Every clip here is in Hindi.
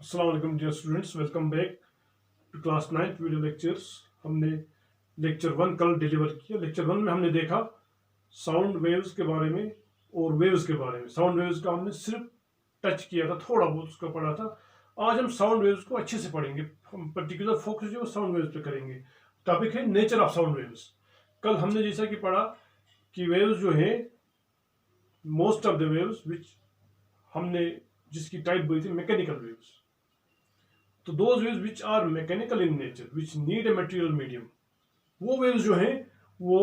अस्सलाम वालेकुम dear students, welcome back to class 9 video lectures. हमने लेक्चर 1 कल डिलीवर किया। लेक्चर 1 में हमने देखा साउंड वेव्स के बारे में और वेव्स के बारे में। साउंड वेव्स का हमने सिर्फ टच किया था, थोड़ा बहुत उसका पढ़ा था। आज हम साउंड वेव्स को अच्छे से पढ़ेंगे। हम पर्टिकुलर फोकस जो साउंड वेव्स पे करेंगे। टॉपिक है नेचर ऑफ साउंड वेव्स। कल हमने जैसा कि पढ़ा कि वेव्स जो है, most of the waves which हमने जिसकी टाइप बोली थी मैकेनिकल वेव्स। तो those waves which are mechanical in nature which need a material medium, वो वेव्स जो हैं वो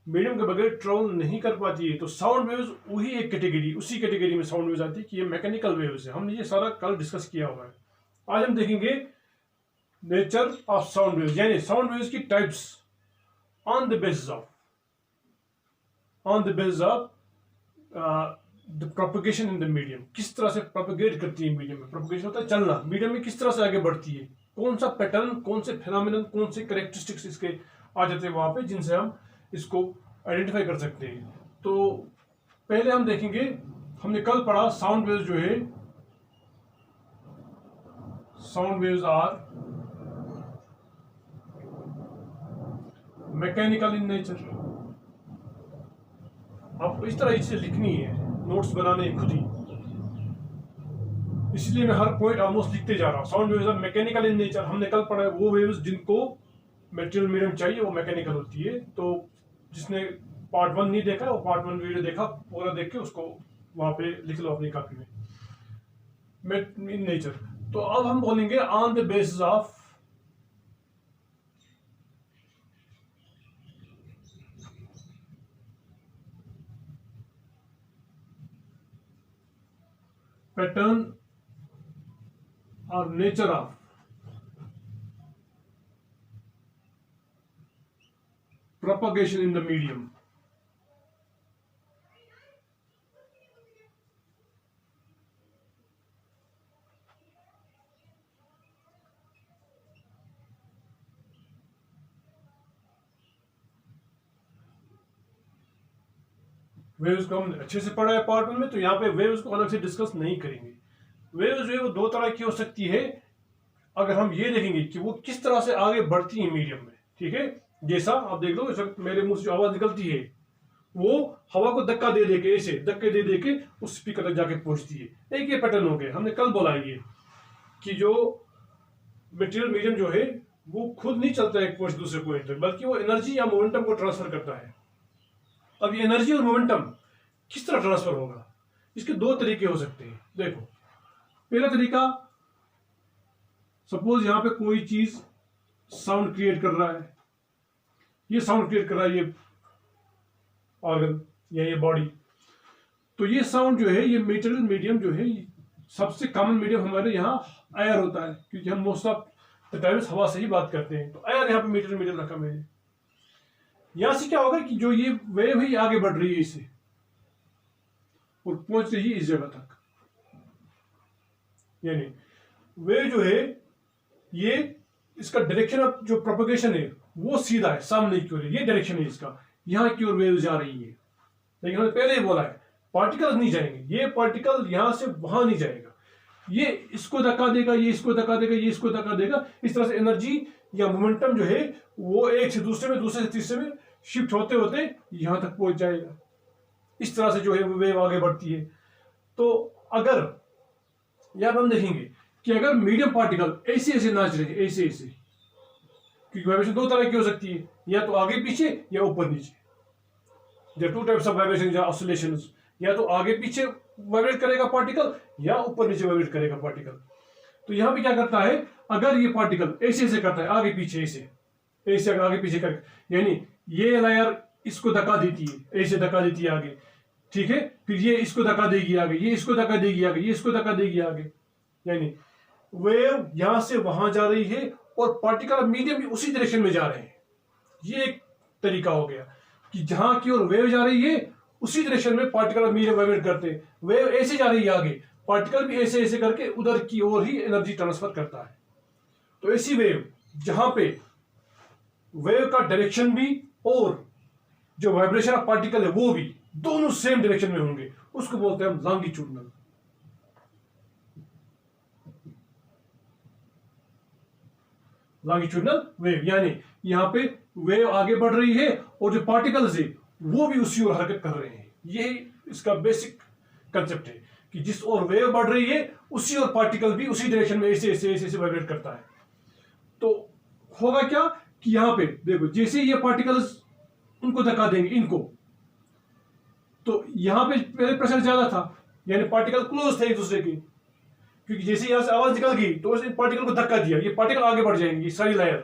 मीडियम के बगैर ट्रेवल नहीं कर पाती है। तो साउंड वेव्स वही एक कैटेगरी, उसी कैटेगरी में साउंड वेव्स आती है कि ये मैकेनिकल वेव्स है। हमने ये सारा कल डिस्कस किया हुआ है। आज हम देखेंगे नेचर ऑफ साउंड वेव्स, यानी साउंड वेव्स की types on the basis of the propagation in the medium. किस तरह से प्रोपगेट करती है मीडियम में। प्रोपगेशन होता है चलना, मीडियम में किस तरह से आगे बढ़ती है, कौन सा पैटर्न, कौन से फिनोमिनन, कौन से कैरेक्टरिस्टिक्स इसके आ जाते हैं वहां पे, जिनसे हम इसको आइडेंटिफाई कर सकते हैं। तो पहले हम देखेंगे, हमने कल पढ़ा साउंड वेव्स जो है, sound waves are mechanical in nature. आपको इस तरह चीजें लिखनी है, नोट्स बनाने खुद ही, इसलिए मैं हर पॉइंट ऑलमोस्ट लिखते जा रहा हूं। Sound waves are mechanical in nature. हमने कल पढ़ा है वो वेव्स जिनको मटेरियल मीडियम चाहिए वो मैकेनिकल होती है। तो जिसने पार्ट 1 नहीं देखा, वो पार्ट 1 वीडियो देखा, पूरा देख के उसको वहां पे लिख लो अपनी कॉपी में, इन नेचर। तो अब हम बोलेंगे on the basis of pattern और nature of propagation in the medium। Waves को हम अच्छे से पढ़ा है पार्ट 1 में, तो यहाँ पे वेव्स को अलग से डिस्कस नहीं करेंगे। वेव्स जो है वो दो तरह की हो सकती है। अगर हम ये देखेंगे कि वो किस तरह से आगे बढ़ती है मीडियम में, ठीक है। जैसा आप देख लो, इस वक्त मेरे मुंह से जो आवाज निकलती है वो हवा को धक्का दे दे के, ऐसे धक्के दे दे के उस स्पीकर तक जाके पहुंचती है। एक ये पैटर्न हो गया। हमने कल बोला ये कि जो मटेरियल मीडियम जो है वो खुद नहीं चलता है एक पॉइंट से दूसरे पॉइंट तक, बल्कि वो एनर्जी या मोमेंटम को ट्रांसफर करता है। अब ये एनर्जी और मोमेंटम किस तरह ट्रांसफर होगा, इसके दो तरीके हो सकते हैं। देखो, पहला तरीका, सपोज यहां पे कोई चीज साउंड क्रिएट कर रहा है, ये साउंड क्रिएट कर रहा है, ये ऑर्गन या ये बॉडी। तो ये साउंड जो है, ये मटेरियल मीडियम जो है, सबसे कॉमन मीडियम हमारे यहाँ एयर होता है, क्योंकि हम मोस्ट ऑफ द टाइम्स हवा से ही बात करते हैं। तो एयर यहाँ पे मटेरियल मीडियम रखा मैंने। यहां से क्या होगा कि जो ये वेव है आगे बढ़ रही है इसे और पहुंच रही है इस जगह तक। यानी वेव जो है ये, इसका डायरेक्शन ऑफ जो प्रोपगेशन है वो सीधा है, सामने की ओर, ये डायरेक्शन है इसका, यहां की ओर वेव जा रही है। लेकिन हमने पहले ही बोला है पार्टिकल नहीं जाएंगे, ये पार्टिकल यहां से वहां नहीं जाएगा, ये इसको धक्का देगा, ये इसको धक्का देगा, ये इसको धक्का देगा। इस तरह से एनर्जी या मोमेंटम जो है वो एक से दूसरे में, दूसरे से तीसरे में शिफ्ट होते होते यहां तक पहुंच जाएगा। इस तरह से जो है वेव आगे बढ़ती है। तो अगर यहां पर हम देखेंगे कि अगर मीडियम पार्टिकल ऐसे ऐसे नाच रहे हैं, ऐसे ऐसे, क्योंकि वाइब्रेशन दो तरह की हो सकती है, या तो आगे पीछे या ऊपर नीचे। There two types of vibration या ऑसिलेशंस, या तो आगे पीछे वाइब्रेट करेगा पार्टिकल या ऊपर नीचे वाइब्रेट करेगा पार्टिकल। तो यहां पे क्या करता है, अगर ये पार्टिकल ऐसे ऐसे करता है, आगे पीछे ऐसे ऐसे, अगर आगे पीछे कर, यानी ये लायर इसको धक्का देती है, ऐसे धक्का देती है आगे, ठीक है, फिर ये इसको धक्का देगी आगे, ये इसको धक्का देगी आगे, ये इसको धक्का देगी आगे। यानी वेव यहां से वहां जा रही है और पार्टिकल मीडियम भी उसी डायरेक्शन में जा रहे हैं। ये एक तरीका हो गया कि जहां की ओर वेव जा रही है उसी डायरेक्शन में पार्टिकल मीडियम वाइब्रेट करते हैं। वेव ऐसे जा रही है आगे, पार्टिकल भी ऐसे ऐसे करके उधर की ओर ही एनर्जी ट्रांसफर करता है। तो ऐसी वेव जहां पे वेव का डायरेक्शन भी और जो वाइब्रेशन ऑफ पार्टिकल है वो भी दोनों सेम डायरेक्शन में होंगे, उसको बोलते हैं हम लॉन्गिट्यूडनल। लॉन्गिट्यूडनल वेव, यानी यहाँ पे वेव आगे बढ़ रही है और जो पार्टिकल्स है वो भी उसी ओर हरकत कर रहे हैं। यही इसका बेसिक कंसेप्ट है कि जिस ओर वेव बढ़ रही है उसी ओर पार्टिकल भी उसी डायरेक्शन में ऐसे ऐसे ऐसे ऐसे वाइब्रेट करता है। तो होगा क्या कि यहाँ पे देखो, जैसे ये पार्टिकल्स उनको धक्का देंगे इनको, तो यहाँ पे पहले प्रेशर ज्यादा था, यानी पार्टिकल क्लोज थे एक दूसरे के, क्योंकि जैसे यहां से आवाज निकल गई तो उसने पार्टिकल को धक्का दिया, ये पार्टिकल आगे बढ़ जाएंगे सारी लेयर।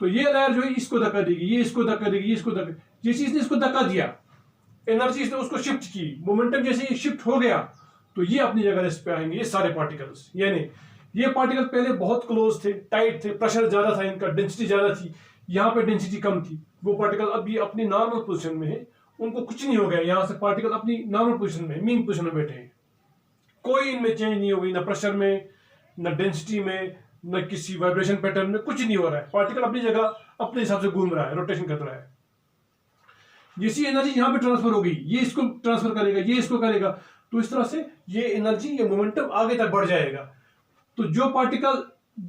तो ये लेयर जो है इसको धक्का देगी, ये इसको धक्का देगी, ये इसको धक्का, जैसे इसने इसको धक्का दिया, एनर्जी इसने उसको शिफ्ट की, मोमेंटम जैसे ही शिफ्ट हो गया तो ये अपनी जगह रेस्ट पे आएंगे, ये सारे पार्टिकल्स। यानी ये पार्टिकल पहले बहुत क्लोज थे, टाइट थे, प्रेशर ज्यादा था इनका, डेंसिटी ज्यादा थी, यहाँ पे डेंसिटी कम थी, वो पार्टिकल अभी अपनी नॉर्मल पोजिशन में है, उनको कुछ नहीं हो गया, यहाँ से पार्टिकल अपनी नॉर्मल पोजिशन में, मीन पोजिशन में बैठे हैं, कोई इनमें चेंज नहीं हो गई, ना प्रेशर में, ना डेंसिटी में, ना किसी वाइब्रेशन पैटर्न में, कुछ नहीं हो रहा है, पार्टिकल अपनी जगह अपने हिसाब से घूम रहा है, रोटेशन कर रहा है। जैसी एनर्जी यहां पे ट्रांसफर होगी, ये इसको ट्रांसफर करेगा, ये इसको करेगा, तो इस तरह से ये एनर्जी, ये मोमेंटम आगे तक बढ़ जाएगा। तो जो पार्टिकल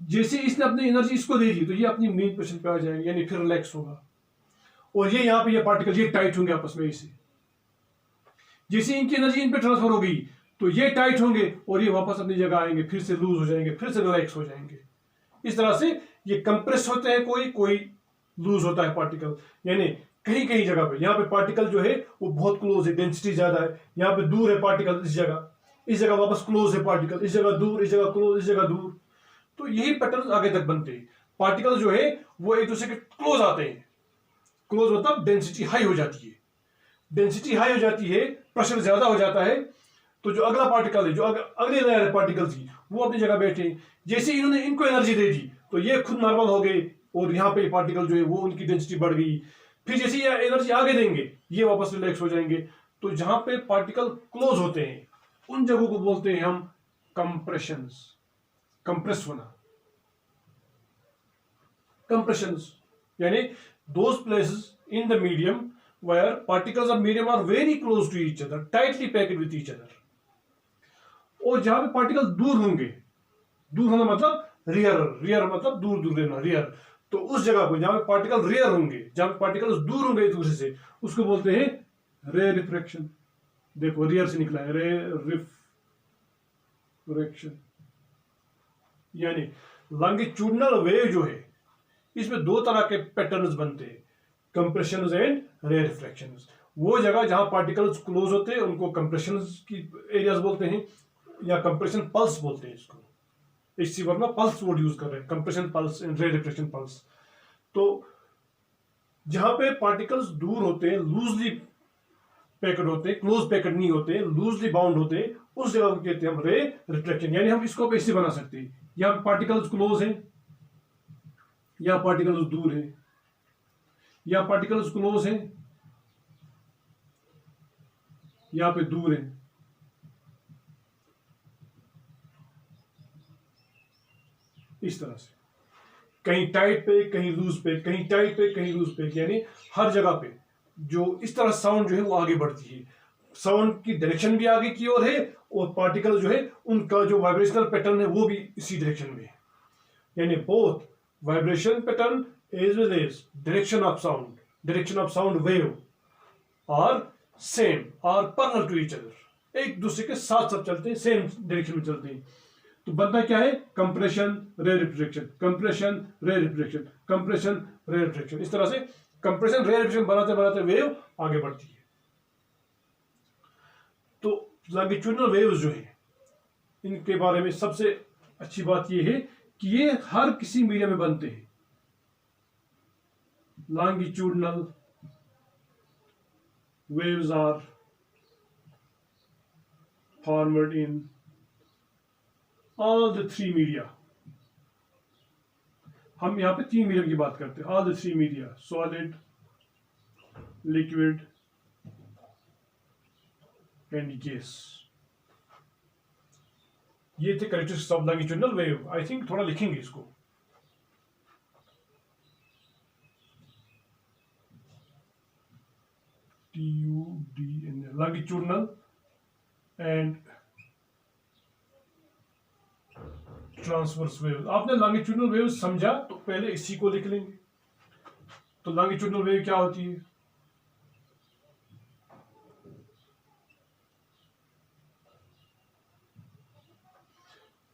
जैसे इसने अपनी एनर्जी इसको दे दी तो ये अपनी मेन पोजीशन पे आ जाएगा, यानी फिर रिलैक्स होगा, और ये यहाँ पे ये पार्टिकल ये टाइट होंगे आपस में, इसे जैसे इनकी एनर्जी इन पे ट्रांसफर हो गई तो ये टाइट होंगे और ये वापस अपनी जगह आएंगे, फिर से लूज हो जाएंगे, फिर से रिलैक्स हो जाएंगे। इस तरह से ये कंप्रेस होते हैं, कोई कोई लूज होता है पार्टिकल, यानी कहीं कहीं जगह पे, यहाँ पे पार्टिकल जो है वो बहुत क्लोज है, डेंसिटी ज्यादा है, यहाँ पे दूर है पार्टिकल, इस जगह वापस क्लोज है पार्टिकल, इस जगह दूर, इस जगह क्लोज, इस जगह दूर। तो यही पैटर्न आगे तक बनते हैं। पार्टिकल जो है वो एक दूसरे के क्लोज आते हैं, क्लोज मतलब डेंसिटी हाई हो जाती है, डेंसिटी हाई हो जाती है, प्रेशर ज्यादा हो जाता है, तो जो अगला पार्टिकल है, जो अगले लेयर पार्टिकल थी, वो अपनी जगह बैठे, जैसे इन्होंने इनको एनर्जी दे दी तो ये खुद नॉर्मल हो गए, और यहाँ पे पार्टिकल जो है वो उनकी डेंसिटी बढ़ गई, फिर जैसे ये एनर्जी आगे देंगे ये वापस रिलैक्स हो जाएंगे। तो जहां पे पार्टिकल क्लोज होते हैं उन जगहों को बोलते हैं हम कंप्रेशंस, कंप्रेस होना, कंप्रेशंस, यानी those places in the medium where particles of medium are very close to each other, tightly packed with each other। और जहां पे पार्टिकल दूर होंगे, दूर होना मतलब रियर, रियर मतलब दूर दूर रहना, रियर, तो उस जगह को जहां पे पार्टिकल रियर होंगे, जहां पे पार्टिकल्स दूर होंगे एक दूसरे से, उसको बोलते हैं रे रिफ्रैक्शन। देखो रियर से निकला है, रे रिफ्रैक्शन। यानी लॉन्गिट्यूडनल वेव जो है इसमें दो तरह के पैटर्न्स बनते हैं, कंप्रेशंस एंड रे रिफ्रैक्शंस। वो जगह जहां पार्टिकल्स क्लोज होते हैं उनको कंप्रेशंस की एरियाज बोलते हैं, या कंप्रेशन पल्स बोलते हैं इसको। इसी वर्ड में पल्स वर्ड यूज कर रहे हैं, कंप्रेशन पल्स एंड रे रिफ्रैक्शन पल्स। तो जहां पे पार्टिकल्स दूर होते हैं, लूजली पैकेड होते हैं, क्लोज पैकेड नहीं होते, लूजली बाउंड होते हैं, उस जगह को कहते हैं हम रे रिफ्रैक्शन। यानी हम इसको ऐसे बना सकते हैं, यहाँ पार्टिकल्स क्लोज हैं, या पार्टिकल्स दूर है, या पार्टिकल्स क्लोज हैं, यहां पे दूर है। इस तरह से कहीं टाइट पे, कहीं लूज पे, कहीं टाइट पे, कहीं लूज पे, यानी हर जगह पे जो इस तरह साउंड जो है वो आगे बढ़ती है, साउंड की डायरेक्शन भी आगे की ओर है, और पार्टिकल जो है उनका जो वाइब्रेशनल पैटर्न है वो भी इसी डायरेक्शन में है। यानी both vibration pattern as well as direction of sound wave are same, are parallel to each other, एक दूसरे के साथ साथ चलते हैं, सेम डायरेक्शन में चलते हैं। तो बनता क्या है, कंप्रेशन रे रिफ्रैक्शन, कंप्रेशन रे रिफ्रैक्शन, कंप्रेशन रे रिफ्रैक्शन। इस तरह से कंप्रेशन रे रिफ्रैक्शन बनाते बनाते वेव आगे बढ़ती है। तो लॉन्गिट्यूडनल वेव्स जो है इनके बारे में सबसे अच्छी बात यह है कि ये हर किसी मीडियम में बनते हैं। Longitudinal waves are formed in all the three media। हम यहां पे तीन मीडियम की बात करते हैं, all the three media, solid, liquid and gas। ये थे characteristics of longitudinal wave. I think थोड़ा लिखेंगे इसको, TUDN, longitudinal and transverse wave, आपने लॉन्गिट्यूडिनल वेव समझा तो पहले इसी को लिख लेंगे। तो लॉन्गिट्यूडिनल वेव क्या होती है?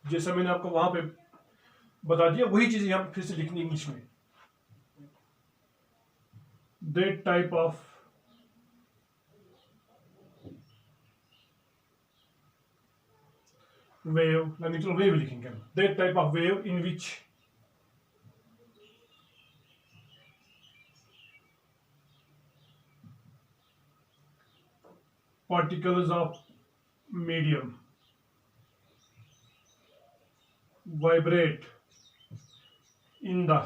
जैसा मैंने आपको वहां पे बता दिया वही चीज यहां फिर से लिखनी इंग्लिश में। That type of wave, longitudinal wave लिखेंगे हम, that type of wave in which particles of medium vibrate in the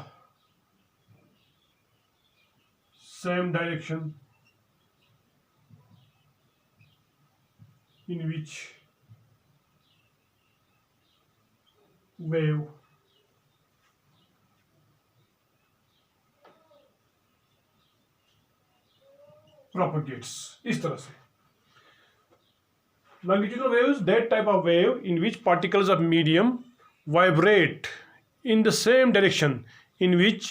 same direction in which wave propagates, इस तरह से। Longitudinal waves, that type of wave in which particles of medium vibrate in the same direction in which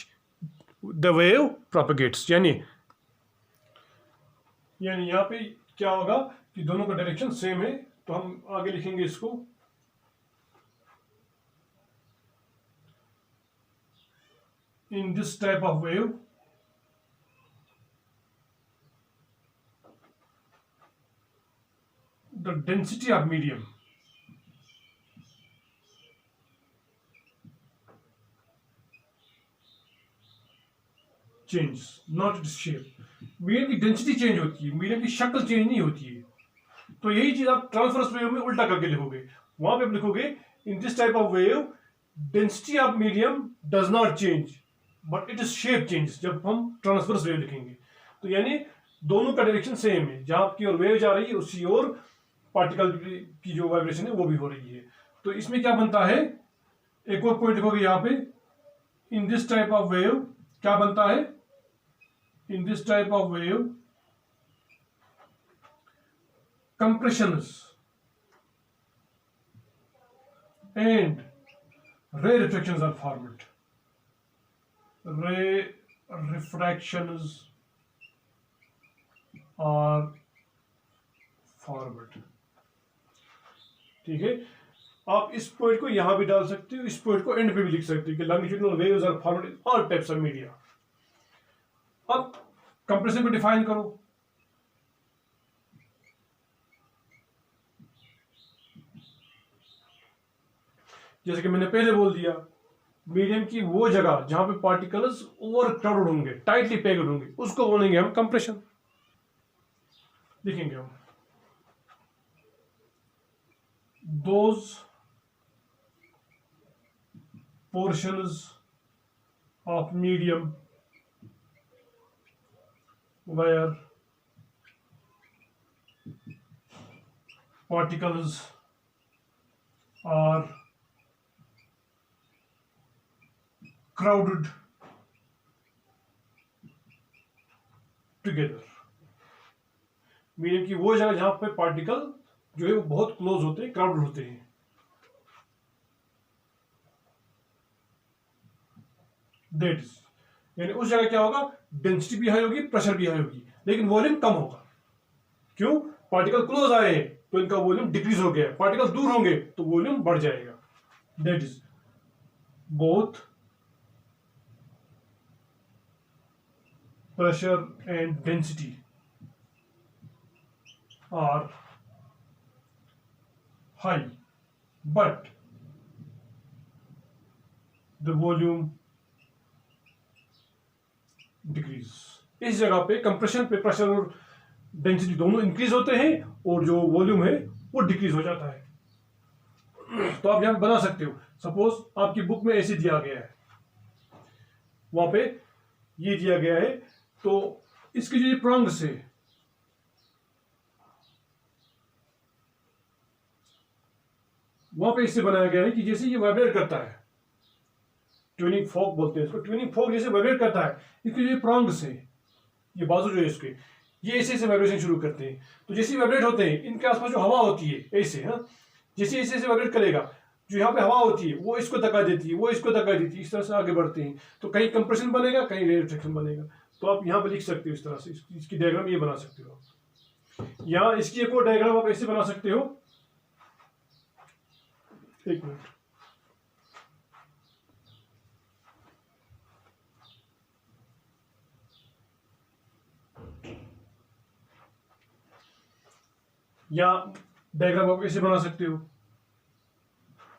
the wave propagates, यानी यहाँ पे क्या होगा कि दोनों का डायरेक्शन सेम है, तो हम आगे लिखेंगे इसको in this type of wave the density of medium changes, not its shape। Medium की डेंसिटी चेंज होती है, मीडियम की शक्ल चेंज नहीं होती है। तो यही चीज आप ट्रांसवर्स वेव में उल्टा करके लिखोगे, वहां पे आप लिखोगे इन this type of wave density of medium does not change but it is shape change, जब हम ट्रांसवर्स वेव लिखेंगे। तो यानी दोनों का डायरेक्शन सेम है, जहां की ओर वेव जा रही है उसी ओर पार्टिकल की जो वाइब्रेशन है वो भी हो रही है। तो इसमें क्या बनता है, एक और पॉइंट लिखोगे यहाँ पे, इन दिस टाइप ऑफ वेव क्या बनता है, इन this type of wave compressions and ray refractions are formed, ray refractions are formed। ठीक है, आप इस पॉइंट को यहां भी डाल सकते हो, इस पॉइंट को एंड पे भी लिख सकते हो कि longitudinal waves are formed in all types of media। अब कंप्रेशन को डिफाइन करो, जैसे कि मैंने पहले बोल दिया, मीडियम की वो जगह जहां पे पार्टिकल्स ओवर क्राउडेड होंगे, टाइटली पैक्ड होंगे, उसको बोलेंगे हम कंप्रेशन। लिखेंगे हम those portions of medium where particles are crowded together। Medium की वो जगह जहां पे पार्टिकल जो है वो बहुत क्लोज होते हैं, क्राउडेड होते हैं। दैट इज, यानी उस जगह क्या होगा, डेंसिटी भी हाई होगी, प्रेशर भी हाई होगी, लेकिन वॉल्यूम कम होगा। क्यों? पार्टिकल क्लोज आए हैं तो इनका वॉल्यूम डिक्रीज हो गया, पार्टिकल दूर होंगे तो वॉल्यूम बढ़ जाएगा। That is both pressure and density are high but the volume decrease। इस जगह पे कंप्रेशन पे प्रेशर और डेंसिटी दोनों इंक्रीज होते हैं और जो वॉल्यूम है वो डिक्रीज हो जाता है। तो आप यहां बना सकते हो, सपोज आपकी बुक में ऐसे दिया गया है, वहां पे ये दिया गया है, तो इसके जो ये प्रॉन्ग्स है वहां पे इससे बनाया गया है कि जैसे ये वाइब्रेट करता है, ट्यूनिंग फॉक बोलते हैं इसको, ट्यूनिंग फॉक जैसे वाइब्रेट करता है, इसके जो ये प्रॉन्ग्स है, ये बाजू जो है इसके, ये ऐसे ऐसे वाइब्रेशन शुरू करते हैं। तो जैसे वाइब्रेट होते हैं, इनके आसपास जो हवा होती है ऐसे, हाँ, जैसे ऐसे ऐसे वाइब्रेट करेगा, जो यहाँ पे हवा होती है वो इसको धक्का देती है, वो इसको धक्का देती है, इस तरह से आगे बढ़ते हैं। तो कहीं कंप्रेशन बनेगा, कहीं रेफ्रिक्शन बनेगा। तो आप यहाँ पे लिख सकते हो इस तरह से, इसकी डायग्राम ये बना सकते हो। यहाँ इसकी एक और डायग्राम आप ऐसे बना सकते हो। एक मिनट, या डायग्राम आप ऐसे बना सकते हो,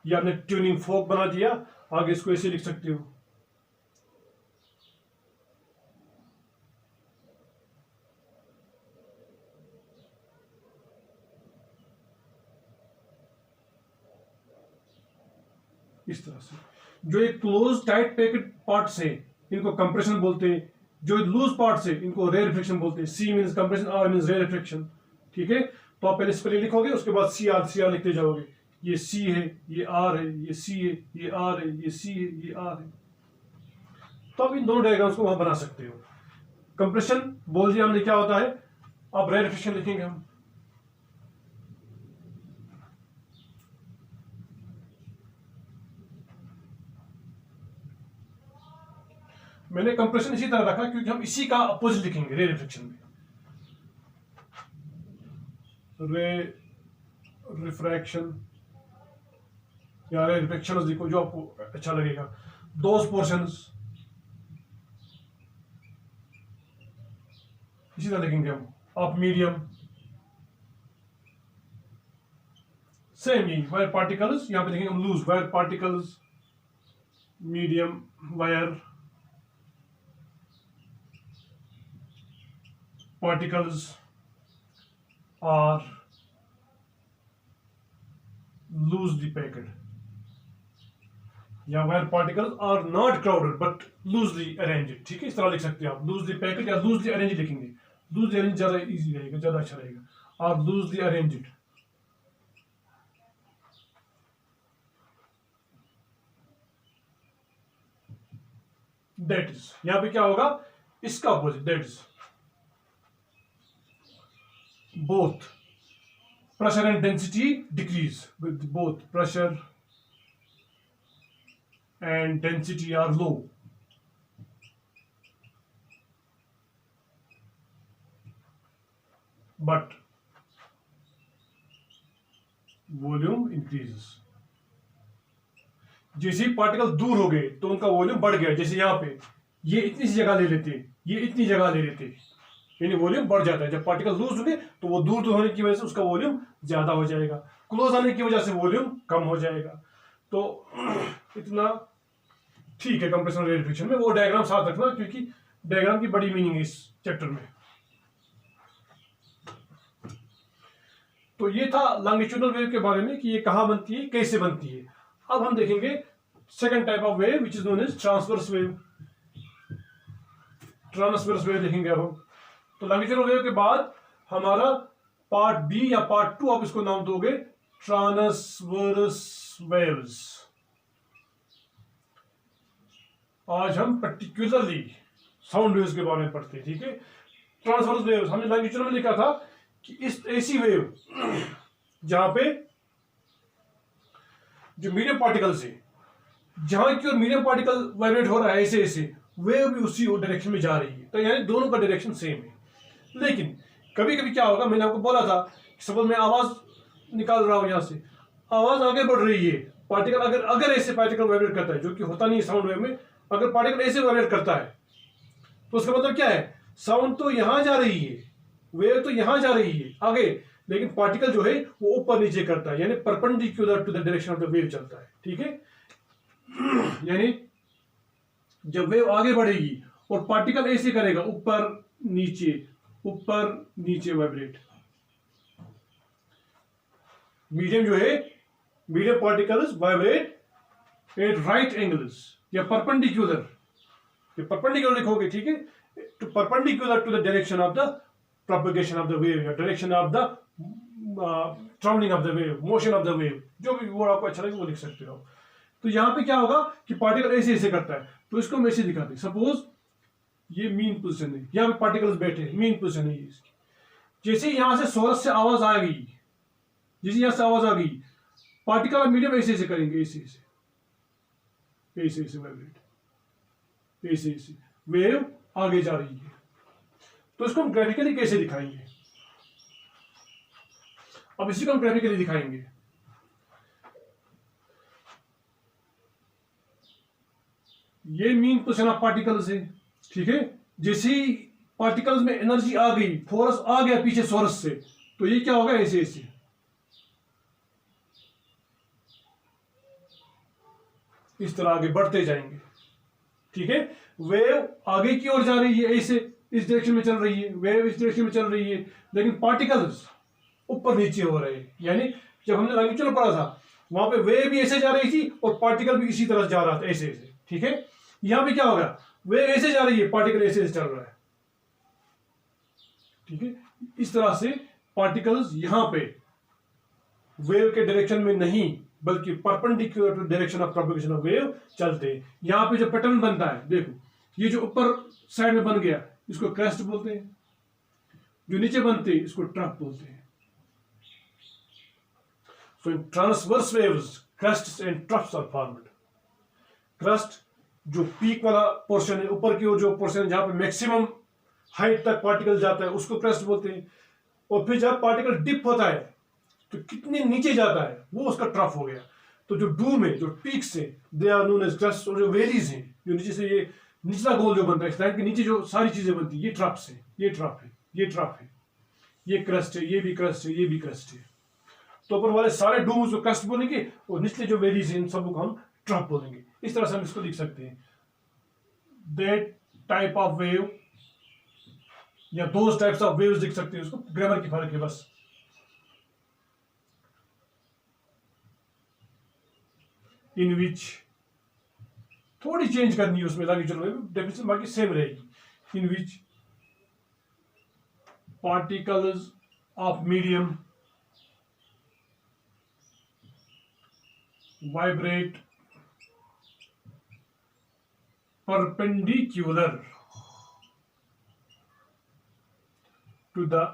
या आपने ट्यूनिंग फोक बना दिया, आगे इसको ऐसे लिख सकते हो। इस तरह से जो एक क्लोज टाइट पैकेट पार्ट्स है इनको कंप्रेशन बोलते हैं, जो लूज पार्ट्स है इनको रेयरफिक्शन बोलते हैं। सी मींस कंप्रेशन, आर मींस रेयरफिक्शन। ठीक है, तो आप पहले स्पेलिंग लिखोगे, उसके बाद सी आर लिखते जाओगे। ये सी है, ये आर है, ये सी है, ये आर है, ये सी है, ये आर है। तो आप इन दोनों डायग्राम्स को वहां बना सकते हो। कंप्रेशन बोल दिया हमने क्या होता है, अब रेयरफिक्शन लिखेंगे हम। मैंने कंप्रेशन इसी तरह रखा क्योंकि हम इसी का अपोजिट लिखेंगे रेयरफिक्शन में। रिफ्रैक्शन या रेयरफिक्शन लिखो, जो आपको अच्छा लगेगा। दोज पोर्शंस इसी तरह लिखेंगे हम। ऑफ मीडियम सेम ही, वायर पार्टिकल्स यहां पे लिखेंगे हम loose, where particles medium where particles are loosely packed, या where particles are not crowded but loosely arranged। ठीक है, इस तरह लिख सकते हैं आप, loosely packed या loosely arranged लिखेंगे। loosely arranged ज्यादा इजी रहेगा, ज्यादा अच्छा रहेगा। और loosely arranged, that is, यहां पे क्या होगा, इसका opposite, that is both pressure and density decrease, with both pressure and density are low, but volume increases। जैसे ही पार्टिकल दूर हो गए तो उनका वॉल्यूम बढ़ गया। जैसे यहाँ पे ये इतनी सी जगह ले लेते, ये इतनी जगह ले लेते, यानी वॉल्यूम बढ़ जाता है। जब पार्टिकल लूज होंगे तो वो दूर होने की वजह से उसका वॉल्यूम ज्यादा हो जाएगा, क्लोज आने की वजह से वॉल्यूम कम हो जाएगा। तो इतना ठीक है कंप्रेशन और रेयरफिक्शन में। वो डायग्राम साथ रखना क्योंकि डायग्राम की बड़ी मीनिंग है इस चैप्टर में। तो ये था लॉन्गिट्यूडनल वेव के बारे में कि ये कहां बनती है, कैसे बनती है। अब हम देखेंगे second type of wave which is known as transverse wave. Transverse wave देखेंगे अब हम। तो लॉन्गिट्यूडनल वेव के बाद हमारा पार्ट बी या पार्ट 2 आप इसको नाम दोगे ट्रांसवर्स वेव्स। आज हम पर्टिकुलरली साउंड वेव्स के बारे में पढ़ते हैं। ठीक है, ट्रांसवर्स वेव्स हमने लॉन्गिट्यूडनल में लिखा था कि इस ऐसी वेव जहां पे जो मीडियम पार्टिकल्स है, जहां की और मीडियम पार्टिकल वाइब्रेट हो रहा है ऐसे ऐसे, वेव भी उसी डायरेक्शन में जा रही है। तो यानी दोनों का डायरेक्शन सेम है। लेकिन कभी कभी क्या होगा, मैंने आपको बोला था, सपोज मैं आवाज निकाल रहा हूं, यहां से आवाज आगे बढ़ रही है, पार्टिकल अगर ऐसे पार्टिकल वाइब्रेट करता है, जो कि होता नहीं साउंड वेव में, अगर पार्टिकल ऐसे वाइब्रेट करता है तो उसका मतलब क्या है, साउंड तो यहां जा रही है, वेव तो यहां जा रही है आगे, लेकिन पार्टिकल जो है वो ऊपर नीचे करता है, यानी perpendicular to the direction of the wave चलता है। ठीक है, यानी जब वेव आगे बढ़ेगी और पार्टिकल ऐसे करेगा, ऊपर नीचे वाइब्रेट। मीडियम जो है, medium particles vibrate at right angles या परपेंडिकुलर, ये परपेंडिकुलर लिखोगे। ठीक है, to perpendicular to the direction of the propagation of the wave या direction of the travelling of the wave, motion of the wave, जो भी वर्ड आपको अच्छा लगे वो लिख सकते हो। तो यहां पे क्या होगा कि पार्टिकल ऐसे ऐसे करता है, तो इसको हम ऐसे दिखाते हैं। सपोज ये मीन पोजीशन है, यहां पे पार्टिकल्स बैठे, मीन पोजीशन है इसकी। जैसे यहां से सोर्स से आवाज आ गई, जैसे यहां से आवाज आ गई, पार्टिकल और मीडियम ऐसे ऐसे करेंगे, ऐसे ऐसे ऐसे ऐसे वाइब्रेट, ऐसे ऐसे वेव आगे जा रही है। तो इसको हम ग्राफिकली कैसे दिखाएंगे? अब इसी को हम ग्राफिकली दिखाएंगे। ये मीन पोजीशन ऑफ पार्टिकल्स है, ठीक है। जैसे ही पार्टिकल्स में एनर्जी आ गई, फोर्स आ गया पीछे सोर्स से, तो ये क्या होगा, ऐसे ऐसे इस तरह आगे बढ़ते जाएंगे, ठीक है। वेव आगे की ओर जा रही है, ऐसे इस डायरेक्शन में चल रही है, वेव इस डायरेक्शन में चल रही है, लेकिन पार्टिकल्स ऊपर नीचे हो रहे हैं। यानी जब हमने लॉन्गिट्यूड पढ़ा था, वहां पे वेव भी ऐसे जा रही थी और पार्टिकल भी इसी तरह जा रहा था, ऐसे ऐसे, ठीक है। यहां पे क्या होगा, वेव ऐसे जा रही है, पार्टिकल ऐसे ऐसे चल रहा है, ठीक है। इस तरह से पार्टिकल्स यहां पे वेव के डायरेक्शन में नहीं, बल्कि perpendicular to direction of propagation of wave चलते हैं। यहां पे जो पैटर्न बनता है, देखो, ये जो ऊपर साइड में बन गया, इसको क्रेस्ट बोलते हैं। जो नीचे बनते हैं, इसको ट्रफ बोलते हैं। So in transverse waves, crests and troughs are formed. Crest जो पीक वाला पोर्शन है, ऊपर की ओर जो पोर्शन है जहां पे मैक्सिमम हाइट तक पार्टिकल जाता है, उसको क्रेस्ट बोलते हैं। और फिर जब पार्टिकल डिप होता है तो कितने नीचे जाता है, वो उसका ट्रफ हो गया। तो जो डूम है, जो पीक्स है, they are known as crest. और जो वेलीज हैं, जो नीचे से ये निचला गोल जो बनता है, इस लाइन के नीचे जो सारी चीजें बनती है, ये ट्रफ्स है, ये ट्रफ है, ये ट्रफ है, ये क्रस्ट है, ये भी क्रस्ट है, ये भी क्रस्ट है। तो ऊपर वाले सारे डूम्स को क्रस्ट बोलेंगे और निचले जो वेलीज हैं, इन सबको हम ट्रफ बोलेंगे। इस तरह से हम इसको लिख सकते हैं। दैट टाइप ऑफ वेव या दोज टाइप्स ऑफ वेव्स लिख सकते हैं। उसको ग्रामर की फर्क है बस। इन विच थोड़ी चेंज करनी है उसमें, लॉन्गिट्यूड में डेफिनेशन बाकी सेम रहेगी। In which particles of medium vibrate perpendicular to the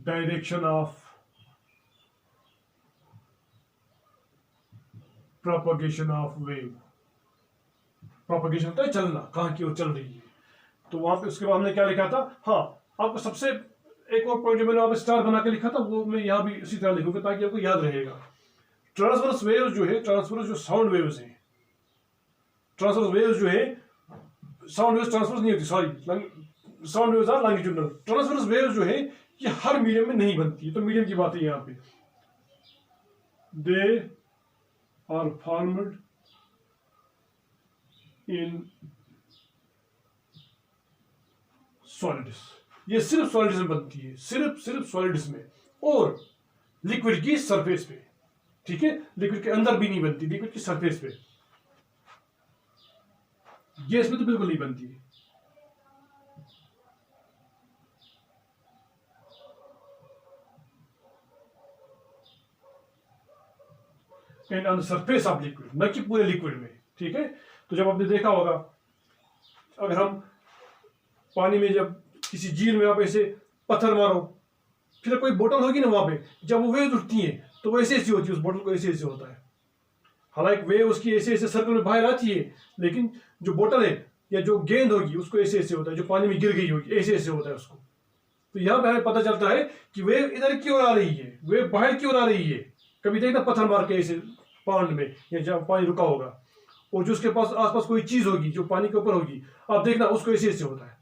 direction of propagation of wave। Propagation होता है चलना, कहां की ओर चल रही है। तो वहां पे उसके बाद हमने क्या लिखा था, हाँ, आपको सबसे एक और पॉइंट जो मैंने वहां पे स्टार बना के लिखा था, वो मैं यहां भी उसी तरह लिखूंगा ताकि आपको याद रहेगा। ट्रांसवर्स वेव्स जो है, ट्रांसवर्स जो साउंड वेव्स हैं, ट्रांसवर्स वेव्स जो है, साउंड वेव्स ट्रांसवर्स नहीं होती, sorry, sound waves are longitudinal. Transverse waves जो है ये हर मीडियम में नहीं बनती है। तो मीडियम की बात है यहाँ पे, they are formed in solids. ये सिर्फ सॉलिड्स में बनती है, सिर्फ सॉलिड्स में, और लिक्विड की सरफेस पे, ठीक है। लिक्विड के अंदर भी नहीं बनती, लिक्विड की सरफेस पे। गैस में तो बिल्कुल नहीं बनती है। And on the surface of liquid, न कि पूरे लिक्विड में, ठीक है। तो जब आपने देखा होगा, अगर हम पानी में, जब किसी झील में आप ऐसे पत्थर मारो, फिर कोई बोतल होगी ना वहां पे, जब वो वेव उठती है तो वो ऐसे ऐसी होती है, उस बोतल को ऐसे ऐसे होता है। हालांकि वेव उसकी ऐसे ऐसे सर्कल में बाहर आती है, लेकिन जो बोतल है या जो गेंद होगी उसको ऐसे ऐसे होता है, जो पानी में गिर गई होगी ऐसे ऐसे होता है उसको। तो यहाँ पे हमें पता चलता है कि वेव इधर की ओर आ रही है, वेव बाहर की ओर आ रही है। कभी देखना पत्थर मार के ऐसे पांड में, या जब पानी रुका होगा, और जो उसके पास आसपास कोई चीज होगी जो पानी के ऊपर होगी, आप देखना उसको ऐसे ऐसे होता है।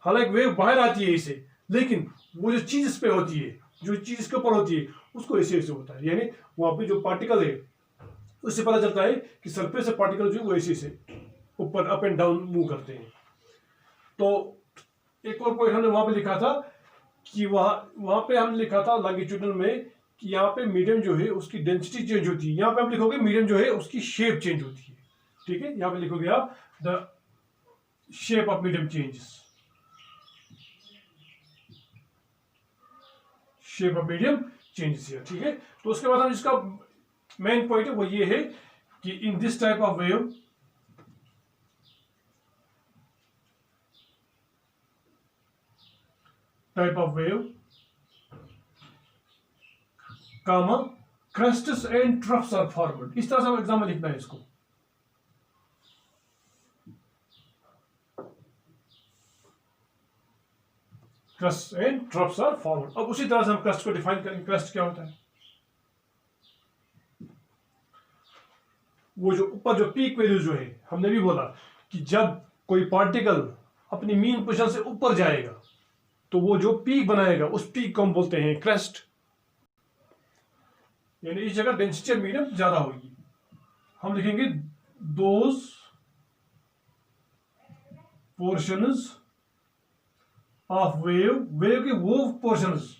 हालांकि वेव बाहर आती है इसे, लेकिन वो जो चीज इस पे होती है, जो चीज इसके ऊपर होती है, उसको ऐसे ऐसे होता है। यानी वहां पे जो पार्टिकल है, उससे पता चलता है कि सरफेस से पार्टिकल जो है वो ऐसे ऐसे ऊपर अप एंड डाउन मूव करते हैं। तो एक और पॉइंट हमने वहां पे लिखा था कि वहां पे हमने लिखा था लॉन्गिट्यूडनल में कि यहाँ पे मीडियम जो है उसकी डेंसिटी चेंज होती है। यहाँ पे आप लिखोगे मीडियम जो है उसकी शेप चेंज होती है, ठीक है। यहाँ पे लिखोगे आप the shape of medium changes, shape of medium changes here, ठीक है। तो उसके बाद हम इसका मेन पॉइंट है वो ये है कि in this type of wave type of wave, comma crests and troughs are formed. इस तरह से एग्जाम में लिखना है इसको। Crest and troughs are formed. अब उसी तरह से हम क्रेस्ट को डिफाइन करेंगे। क्रेस्ट क्या होता है? वो जो ऊपर जो पीक वैल्यू जो है, हमने भी बोला कि जब कोई पार्टिकल अपनी मीन पोजीशन से ऊपर जाएगा तो वो जो पीक बनाएगा उस पीक को हम बोलते हैं क्रेस्ट। यानी इस जगह डेंसिटी ऑफ मीडियम ज्यादा होगी। हम लिखेंगे those portions of wave, wave के वो पोर्शंस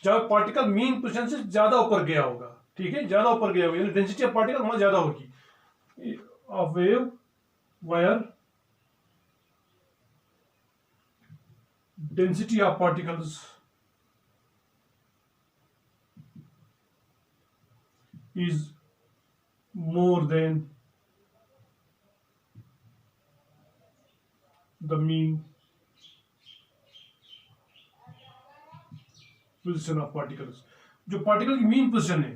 जब पार्टिकल मीन पोजीशन से ज्यादा ऊपर गया होगा, ठीक है, ज्यादा ऊपर गया होगा, यानी डेंसिटी ऑफ पार्टिकल वहां ज्यादा होगी of wave wire density of particles is more than the mean position of particles। जो पार्टिकल की मीन पोजीशन है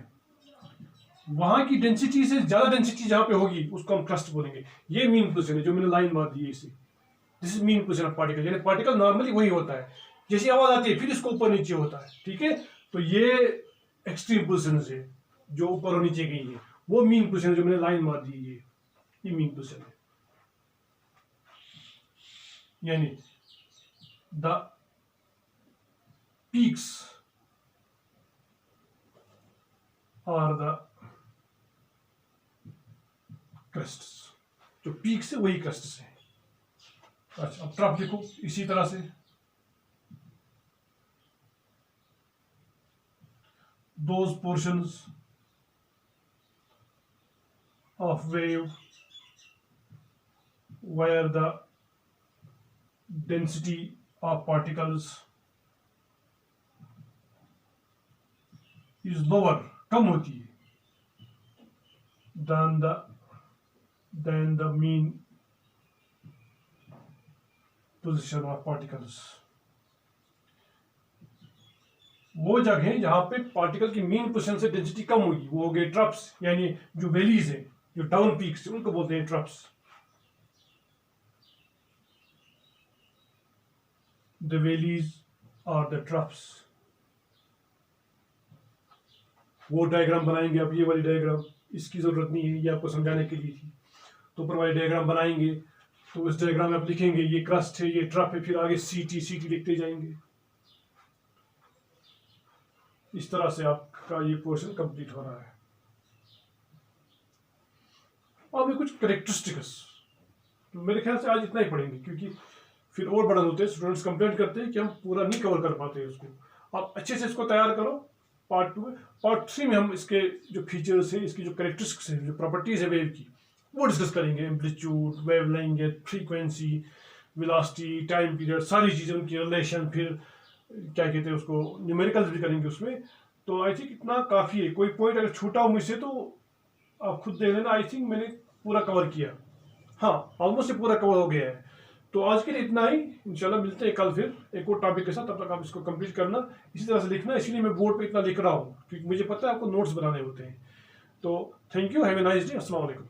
वहां की डेंसिटी से ज्यादा डेंसिटी जहां पे होगी उसको हम क्लस्ट बोलेंगे। ये मीन पोजीशन है जो मैंने लाइन मार दी है इसे। This is mean position of particle. यानी पार्टिकल नॉर्मली वही होता है, जैसी आवाज आती है फिर इसको ऊपर नीचे होता है, ठीक है। तो ये एक्सट्रीम पोजीशन है जो ऊपर और नीचे गई है, वो मीन पोजीशन है जो मैंने लाइन मार दी है, ये मीन पोजीशन है। यानी द पीक्स आर द क्रेस्ट्स। जो पीक्स है वही क्रेस्ट्स है। अच्छा, अब ट्रफ देखो इसी तरह से those portions of wave where the density of particles is lower, कम होती है, than the mean position of particles। वो जगह जहां पे पार्टिकल की मीन पोजीशन से डेंसिटी कम होगी वो हो गए ट्रफ्स। यानी जो वैलीज है, जो डाउन पीक्स उनको बोलते हैं troughs. The valleys are the troughs। वो डायग्राम बनाएंगे आप, ये वाली डायग्राम, इसकी जरूरत नहीं है, ये आपको समझाने के लिए थी। तो ऊपर वाली डायग्राम बनाएंगे तो इस डायग्राम में आप लिखेंगे ये क्रस्ट है, ये ट्रफ है, फिर आगे सीटी लिखते जाएंगे। इस तरह से आपका ये पोर्शन कंप्लीट हो रहा है। अब ये कुछ कैरेक्टरिस्टिक्स, तो मेरे ख्याल से आज इतना ही पढ़ेंगे क्योंकि फिर और बड़ा होते हैं, स्टूडेंट्स कंप्लेंट करते हैं कि हम पूरा नहीं कवर कर पाते हैं उसको। आप अच्छे से इसको तैयार करो। पार्ट 2 में, पार्ट 3 में हम इसके जो फीचर्स है, इसकी जो कैरेक्टरिस्टिक्स है, जो प्रॉपर्टीज है वेव की, वो डिस्कस करेंगे। Amplitude, wavelength, frequency, velocity, time period, सारी चीज़ें, उनकी रिलेशन, फिर क्या कहते हैं उसको, न्यूमेरिकल्स भी करेंगे उसमें। तो आई थिंक इतना काफ़ी है। कोई पॉइंट अगर छूटा हो मुझसे तो आप खुद देख लेना। आई थिंक मैंने पूरा कवर किया, हाँ ऑलमोस्ट पूरा कवर हो गया है। तो आज के लिए इतना ही। इंशाल्लाह मिलते हैं कल फिर एक और टॉपिक के साथ। तब तक आप इसको कंप्लीट करना, इसी तरह से लिखना। इसीलिए मैं बोर्ड पे इतना लिख रहा हूँ क्योंकि मुझे पता है आपको नोट्स बनाने होते हैं। तो thank you, have a nice day, अस्सलाम वालेकुम।